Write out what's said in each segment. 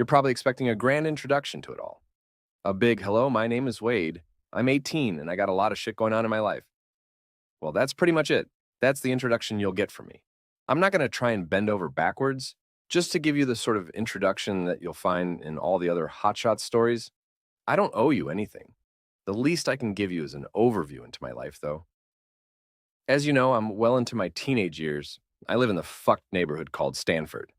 You're probably expecting a grand introduction to it all. A big, hello, my name is Wade. I'm 18 and I got a lot of shit going on in my life. Well, that's pretty much it. That's the introduction you'll get from me. I'm not going to try and bend over backwards just to give you the sort of introduction that you'll find in all the other hotshot stories. I don't owe you anything. The least I can give you is an overview into my life, though. As you know, I'm well into my teenage years. I live in the fucked neighborhood called Stanford,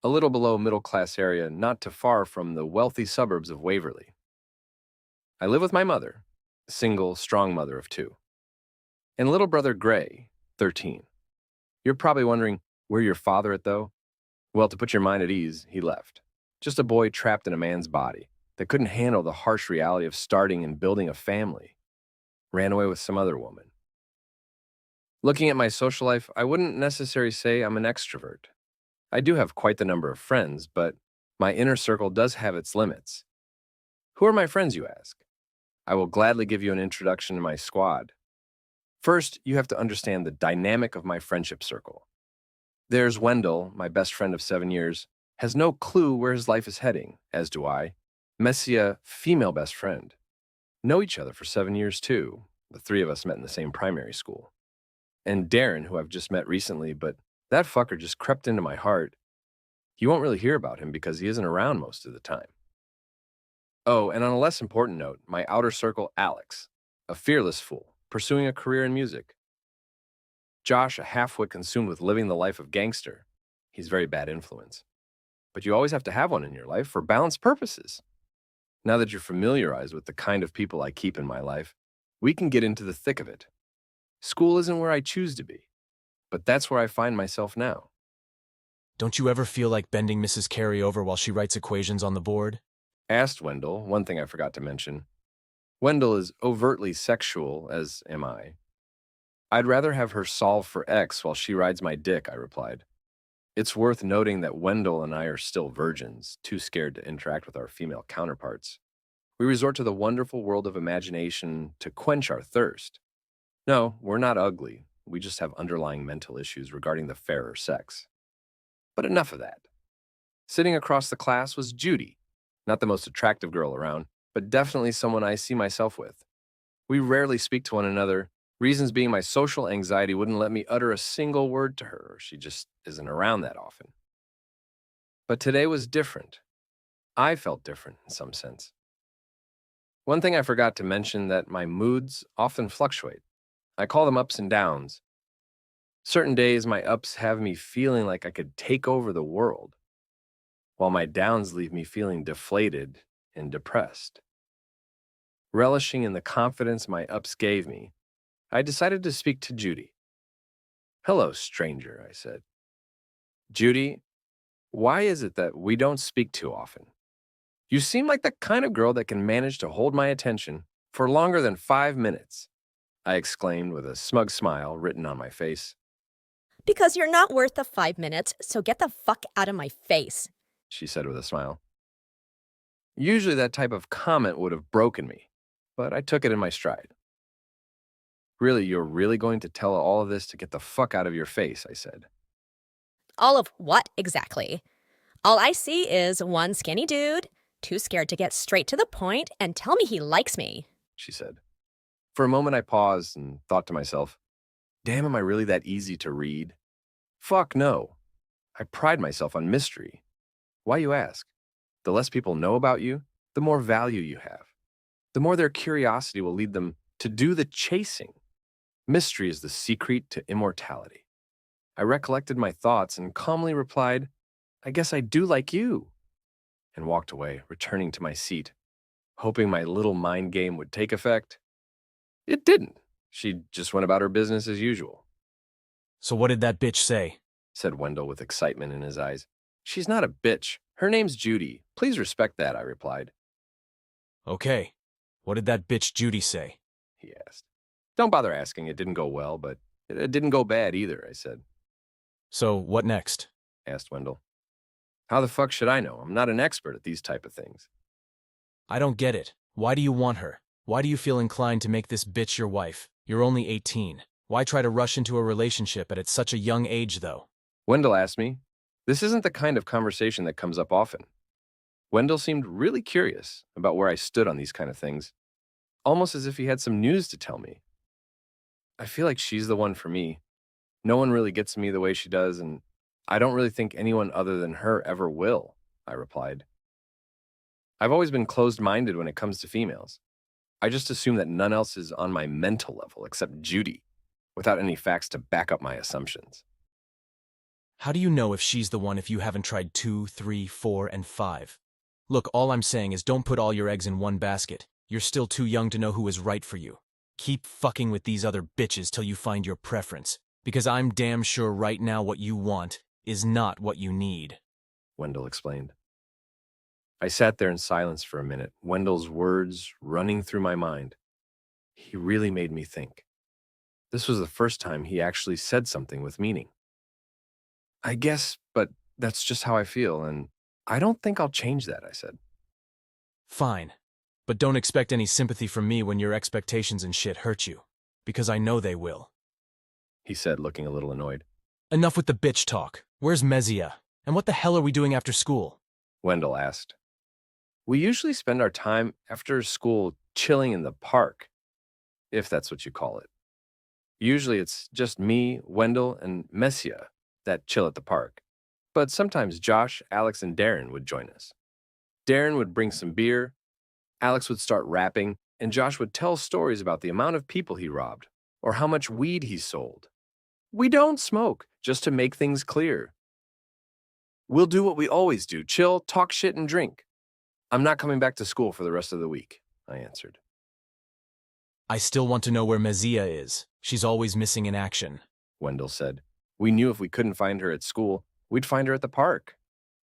a little below middle-class area not too far from the wealthy suburbs of Waverly. I live with my mother, a single, strong mother of two, and little brother Gray, 13. You're probably wondering, where your father at, though? Well, to put your mind at ease, he left. Just a boy trapped in a man's body that couldn't handle the harsh reality of starting and building a family. Ran away with some other woman. Looking at my social life, I wouldn't necessarily say I'm an extrovert. I do have quite the number of friends, but my inner circle does have its limits. Who are my friends, you ask? I will gladly give you an introduction to my squad. First, you have to understand the dynamic of my friendship circle. There's Wendell, my best friend of 7 years, has no clue where his life is heading, as do I. Messia, female best friend. Know each other for 7 years, too. The three of us met in the same primary school. And Darren, who I've just met recently, but that fucker just crept into my heart. You won't really hear about him because he isn't around most of the time. Oh, and on a less important note, my outer circle, Alex, a fearless fool, pursuing a career in music. Josh, a half-wit consumed with living the life of gangster. He's very bad influence. But you always have to have one in your life for balanced purposes. Now that you're familiarized with the kind of people I keep in my life, we can get into the thick of it. School isn't where I choose to be, but that's where I find myself now. Don't you ever feel like bending Mrs. Carey over while she writes equations on the board? Asked Wendell, one thing I forgot to mention. Wendell is overtly sexual, as am I. I'd rather have her solve for X while she rides my dick, I replied. It's worth noting that Wendell and I are still virgins, too scared to interact with our female counterparts. We resort to the wonderful world of imagination to quench our thirst. No, we're not ugly. We just have underlying mental issues regarding the fairer sex. But enough of that. Sitting across the class was Judy, not the most attractive girl around, but definitely someone I see myself with. We rarely speak to one another, reasons being my social anxiety wouldn't let me utter a single word to her, or she just isn't around that often. But today was different. I felt different in some sense. One thing I forgot to mention that my moods often fluctuate. I call them ups and downs. Certain days, my ups have me feeling like I could take over the world, while my downs leave me feeling deflated and depressed. Relishing in the confidence my ups gave me, I decided to speak to Judy. "Hello, stranger," I said. "Judy, why is it that we don't speak too often? You seem like the kind of girl that can manage to hold my attention for longer than 5 minutes," I exclaimed with a smug smile written on my face. Because you're not worth the 5 minutes, so get the fuck out of my face, she said with a smile. Usually that type of comment would have broken me, but I took it in my stride. "Really, you're really going to tell all of this to get the fuck out of your face," I said. All of what exactly? All I see is one skinny dude, too scared to get straight to the point and tell me he likes me, she said. For a moment I paused and thought to myself, damn, am I really that easy to read? Fuck no. I pride myself on mystery. Why, you ask? The less people know about you, the more value you have. The more their curiosity will lead them to do the chasing. Mystery is the secret to immortality. I recollected my thoughts and calmly replied, "I guess I do like you," and walked away, returning to my seat, hoping my little mind game would take effect. It didn't. She just went about her business as usual. So what did that bitch say? Said Wendell with excitement in his eyes. "She's not a bitch. Her name's Judy. Please respect that," I replied. Okay. What did that bitch Judy say? He asked. "Don't bother asking. It didn't go well, but it didn't go bad either," I said. So what next? Asked Wendell. How the fuck should I know? I'm not an expert at these type of things. I don't get it. Why do you want her? Why do you feel inclined to make this bitch your wife? You're only 18. Why try to rush into a relationship at such a young age, though? Wendell asked me. This isn't the kind of conversation that comes up often. Wendell seemed really curious about where I stood on these kind of things, almost as if he had some news to tell me. I feel like she's the one for me. No one really gets me the way she does, and I don't really think anyone other than her ever will, I replied. I've always been closed minded when it comes to females. I just assume that none else is on my mental level except Judy, without any facts to back up my assumptions. How do you know if she's the one if you haven't tried 2, 3, 4, and 5? Look, all I'm saying is don't put all your eggs in one basket. You're still too young to know who is right for you. Keep fucking with these other bitches till you find your preference, because I'm damn sure right now what you want is not what you need, Wendell explained. I sat there in silence for a minute, Wendell's words running through my mind. He really made me think. This was the first time he actually said something with meaning. I guess, but that's just how I feel, and I don't think I'll change that, I said. Fine. But don't expect any sympathy from me when your expectations and shit hurt you. Because I know they will. He said, looking a little annoyed. Enough with the bitch talk. Where's Mezia? And what the hell are we doing after school? Wendell asked. We usually spend our time after school chilling in the park, if that's what you call it. Usually it's just me, Wendell, and Messia that chill at the park. But sometimes Josh, Alex, and Darren would join us. Darren would bring some beer, Alex would start rapping, and Josh would tell stories about the amount of people he robbed or how much weed he sold. We don't smoke, just to make things clear. We'll do what we always do, chill, talk shit, and drink. I'm not coming back to school for the rest of the week, I answered. I still want to know where Mezia is. She's always missing in action, Wendell said. We knew if we couldn't find her at school, we'd find her at the park.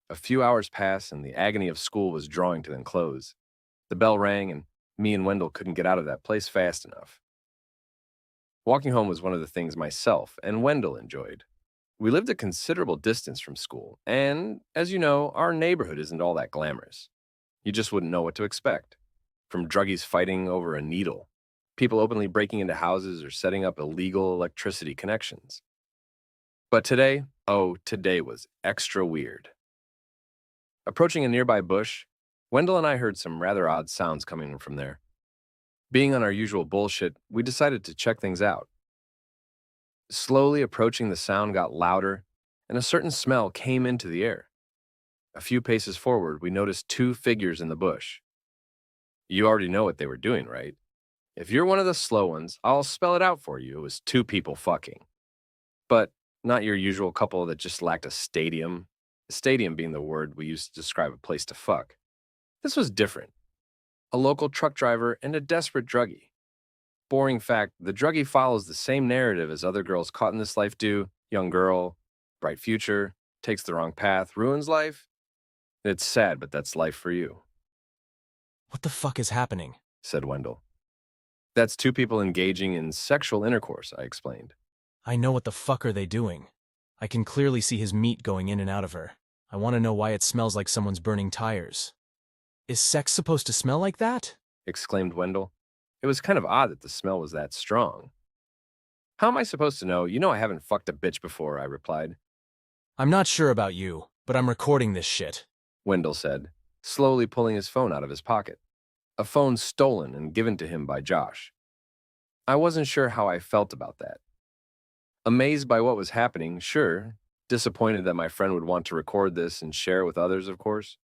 A few hours passed, and the agony of school was drawing to the close. The bell rang, and me and Wendell couldn't get out of that place fast enough. Walking home was one of the things myself and Wendell enjoyed. We lived a considerable distance from school, and, as you know, our neighborhood isn't all that glamorous. You just wouldn't know what to expect. From druggies fighting over a needle, people openly breaking into houses or setting up illegal electricity connections. But today was extra weird. Approaching a nearby bush, Wendell and I heard some rather odd sounds coming from there. Being on our usual bullshit, we decided to check things out. Slowly approaching, the sound got louder, and a certain smell came into the air. A few paces forward, we noticed two figures in the bush. You already know what they were doing, right? If you're one of the slow ones, I'll spell it out for you. It was two people fucking. But not your usual couple that just lacked a stadium. A stadium being the word we use to describe a place to fuck. This was different. A local truck driver and a desperate druggie. Boring fact, the druggie follows the same narrative as other girls caught in this life do. Young girl, bright future, takes the wrong path, ruins life. It's sad, but that's life for you, What the fuck is happening? said Wendell. That's two people engaging in sexual intercourse, I explained. I know what the fuck are they doing. I can clearly see his meat going in and out of her. I want to know why it smells like someone's burning tires. Is sex supposed to smell like that? Exclaimed Wendell. It was kind of odd that the smell was that strong. How am I supposed to know? You know I haven't fucked a bitch before, I replied. I'm not sure about you, but I'm recording this shit, Wendell said, slowly pulling his phone out of his pocket. A phone stolen and given to him by Josh. I wasn't sure how I felt about that. Amazed by what was happening, sure. Disappointed that my friend would want to record this and share it with others, of course.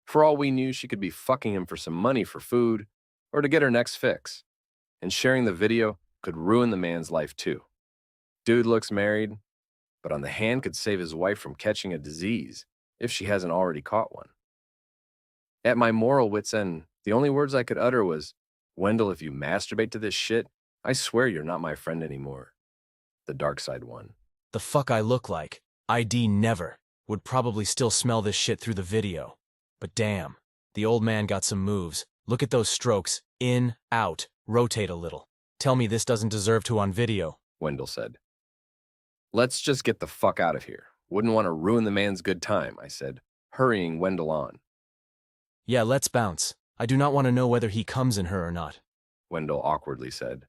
For all we knew, she could be fucking him for some money for food or to get her next fix. And sharing the video could ruin the man's life too. Dude looks married, but on the hand could save his wife from catching a disease if she hasn't already caught one. At my moral wit's end, the only words I could utter was, Wendell, if you masturbate to this shit, I swear you're not my friend anymore. The dark side won. The fuck I look like. ID never. Would probably still smell this shit through the video. But damn, the old man got some moves. Look at those strokes. In, out, rotate a little. Tell me this doesn't deserve to on video, Wendell said. Let's just get the fuck out of here. Wouldn't want to ruin the man's good time, I said, hurrying Wendell on. Yeah, let's bounce. I do not want to know whether he comes in her or not, Wendell awkwardly said.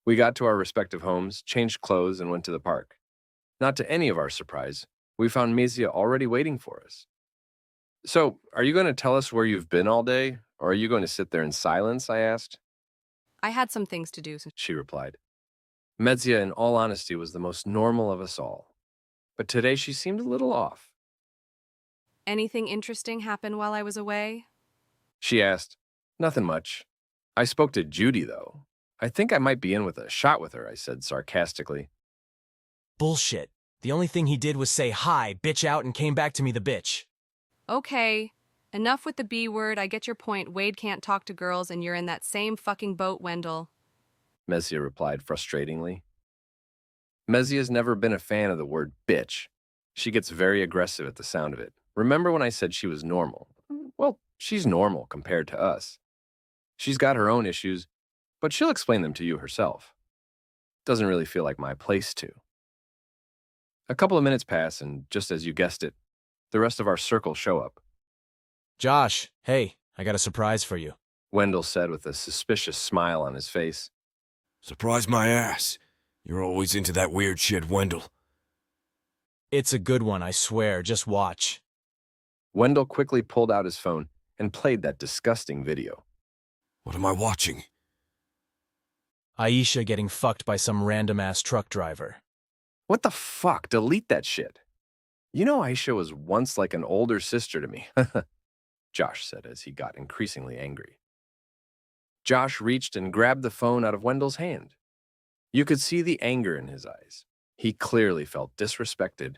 We got to our respective homes, changed clothes, and went to the park. Not to any of our surprise, we found Mezia already waiting for us. So, are you going to tell us where you've been all day, or are you going to sit there in silence? I asked. I had some things to do. She replied. Medzia, in all honesty, was the most normal of us all. But today she seemed a little off. Anything interesting happen while I was away? She asked, Nothing much. I spoke to Judy, though. I think I might be in with a shot with her, I said sarcastically. Bullshit. The only thing he did was say hi, bitch out, and came back to me the bitch. Okay. Enough with the B word. I get your point. Wade can't talk to girls and you're in that same fucking boat, Wendell. Mezia replied frustratingly. Mezia's never been a fan of the word bitch. She gets very aggressive at the sound of it. Remember when I said she was normal? Well, she's normal compared to us. She's got her own issues, but she'll explain them to you herself. Doesn't really feel like my place to. A couple of minutes pass, and just as you guessed it, the rest of our circle show up. Josh, hey, I got a surprise for you. Wendell said with a suspicious smile on his face. Surprise my ass. You're always into that weird shit, Wendell. It's a good one, I swear. Just watch. Wendell quickly pulled out his phone and played that disgusting video. What am I watching? Aisha getting fucked by some random-ass truck driver. What the fuck? Delete that shit. You know Aisha was once like an older sister to me, Josh said as he got increasingly angry. Josh reached and grabbed the phone out of Wendell's hand. You could see the anger in his eyes. He clearly felt disrespected.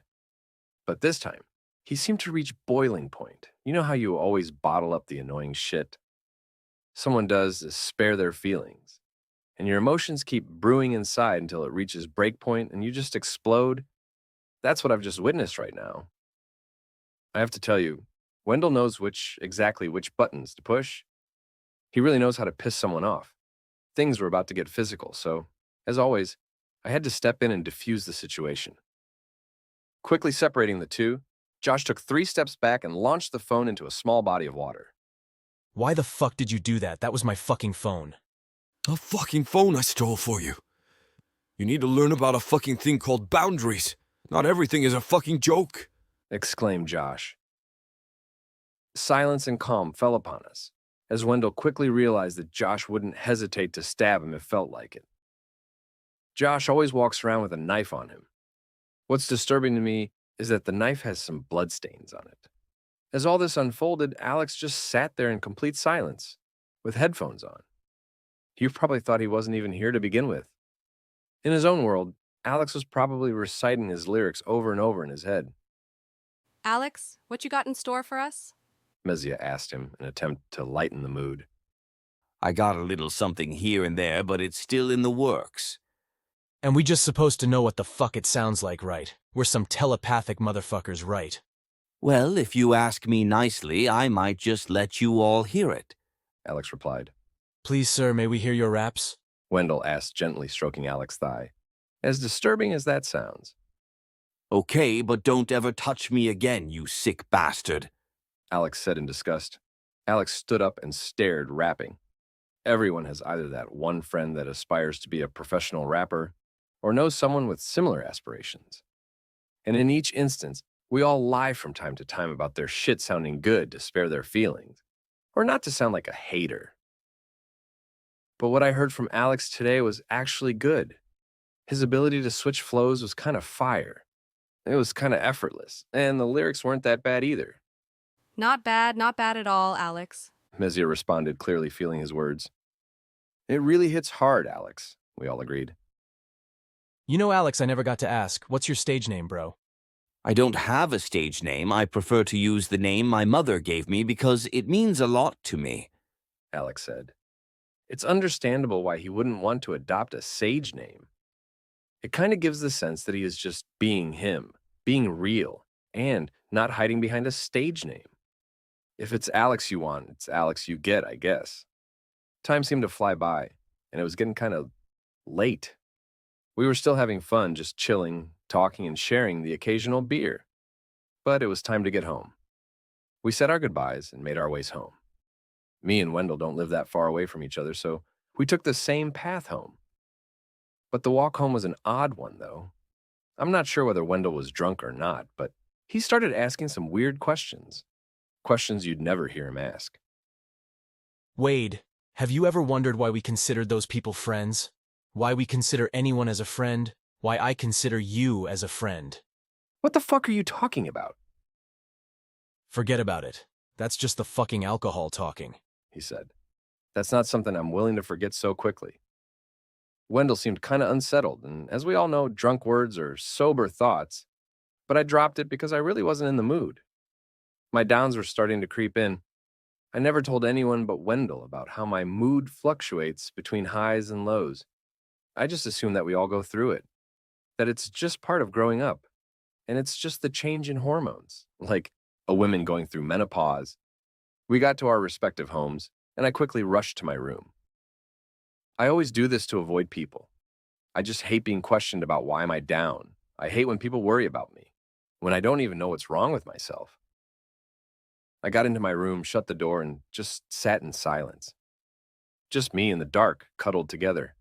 But this time, he seemed to reach boiling point. You know how you always bottle up the annoying shit? Someone does is spare their feelings, and your emotions keep brewing inside until it reaches breakpoint and you just explode. That's what I've just witnessed right now. I have to tell you, Wendell knows exactly which buttons to push. He really knows how to piss someone off. Things were about to get physical, so, as always, I had to step in and defuse the situation. Quickly separating the two, Josh took 3 steps back and launched the phone into a small body of water. Why the fuck did you do that? That was my fucking phone. A fucking phone I stole for you. You need to learn about a fucking thing called boundaries. Not everything is a fucking joke. Exclaimed Josh. Silence and calm fell upon us, as Wendell quickly realized that Josh wouldn't hesitate to stab him if felt like it. Josh always walks around with a knife on him. What's disturbing to me is that the knife has some bloodstains on it. As all this unfolded, Alex just sat there in complete silence, with headphones on. You probably thought he wasn't even here to begin with. In his own world, Alex was probably reciting his lyrics over and over in his head. Alex, what you got in store for us? Mezia asked him in an attempt to lighten the mood. I got a little something here and there, but it's still in the works. And we just supposed to know what the fuck it sounds like, right? We're some telepathic motherfuckers, right? Well, if you ask me nicely, I might just let you all hear it. Alex replied. Please, sir, may we hear your raps? Wendell asked, gently stroking Alex's thigh. As disturbing as that sounds. Okay, but don't ever touch me again, you sick bastard. Alex said in disgust. Alex stood up and stared, rapping. Everyone has either that one friend that aspires to be a professional rapper or knows someone with similar aspirations. And in each instance, we all lie from time to time about their shit sounding good to spare their feelings, or not to sound like a hater. But what I heard from Alex today was actually good. His ability to switch flows was kind of fire. It was kind of effortless, and the lyrics weren't that bad either. Not bad at all, Alex. Mezia responded, clearly feeling his words. It really hits hard, Alex, we all agreed. You know, Alex, I never got to ask. What's your stage name, bro? I don't have a stage name. I prefer to use the name my mother gave me because it means a lot to me. Alex said. It's understandable why he wouldn't want to adopt a sage name. It kind of gives the sense that he is just being him, being real, and not hiding behind a stage name. If it's Alex you want, it's Alex you get, I guess. Time seemed to fly by, and it was getting kind of late. We were still having fun, just chilling, talking, and sharing the occasional beer. But it was time to get home. We said our goodbyes and made our ways home. Me and Wendell don't live that far away from each other, so we took the same path home. But the walk home was an odd one, though. I'm not sure whether Wendell was drunk or not, but he started asking some weird questions. Questions you'd never hear him ask. Wade, have you ever wondered why we considered those people friends? Why we consider anyone as a friend? Why I consider you as a friend? What the fuck are you talking about? Forget about it. That's just the fucking alcohol talking. He said. That's not something I'm willing to forget so quickly. Wendell seemed kind of unsettled, and as we all know, drunk words are sober thoughts, but I dropped it because I really wasn't in the mood. My downs were starting to creep in. I never told anyone but Wendell about how my mood fluctuates between highs and lows. I just assume that we all go through it, that it's just part of growing up, and it's just the change in hormones, like a woman going through menopause. We got to our respective homes, and I quickly rushed to my room. I always do this to avoid people. I just hate being questioned about why am I down. I hate when people worry about me, when I don't even know what's wrong with myself. I got into my room, shut the door, and just sat in silence. Just me in the dark, cuddled together.